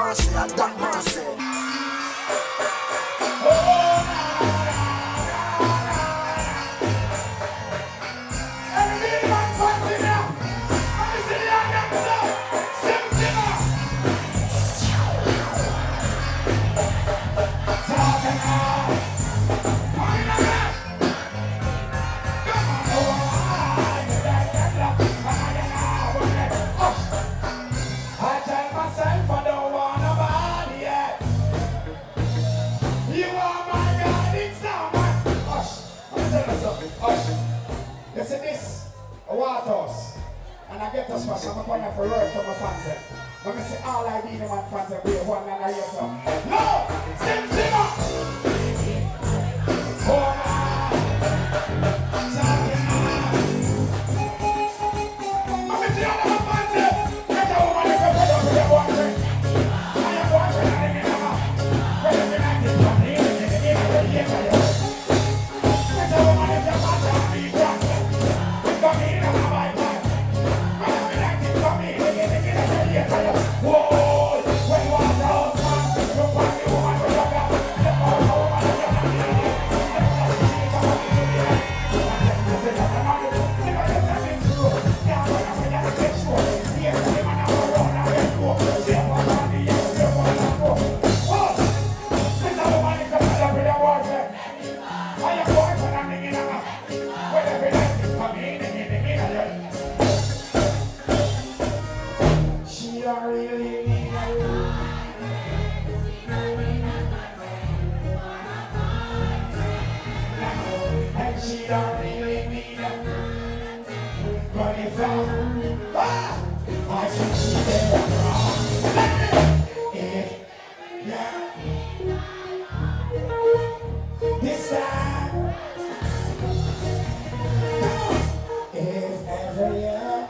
mercy, I got mercy. You see this, a water house, and I get this much, I'm going to work for my fans. Let me see all I need in my fans, we one and I hear some. No! Sim Simmer! Oh, let me see all of my fans. Get a woman who can put up with your boyfriend. And your boyfriend and the minimum. Well, if you're not getting from the end, get a woman who can pass out the drunk. Come in and have my plan. Well, if you're not getting from the end, whoa! When water house man, you find the woman with your girl. The woman with your she don't really need you. And she don't really need you. But if I think she did wrong. If, yeah, this time, if ever, yeah.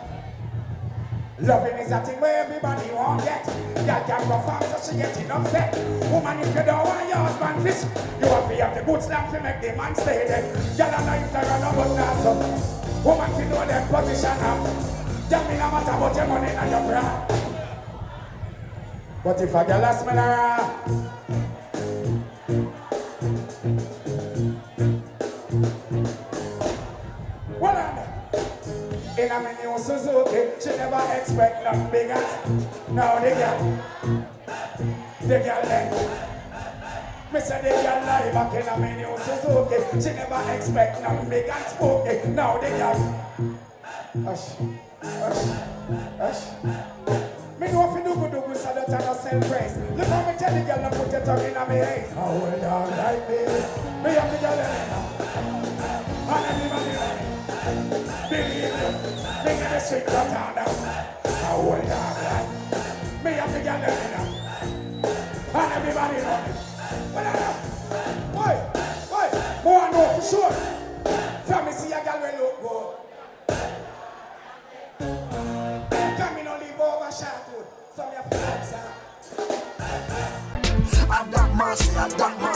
Loving is a thing where everybody won't get. Y'all can go farm so she getting upset. Woman, if you don't want your husband fish, you have to have the good slam to make the man stay there. Y'all are not if they're gonna put that up. Woman, if you know their position up. Tell me no matter about your money and your bra. But if a girl has smell around, well, in a new Suzuki, she never expect nothing bigger. Now the girl then. Me say the girl lie back in a new Suzuki, she never expect nothing big and spooky. Now the girl. Hush, hush, hush. Me know if you do good so that I don't sell praise. Look how me tell the girl to put your tongue in a me haze. I hold on like this. Me have the girl in. And everybody like believe you. Me get the sweet cut down. I hold on like. Me have the girl in. And everybody know it. But I know. Why? More I know for sure. From me see a girl will look good. Come in and leave over shot. So me have to answer. I got mercy, I got mercy.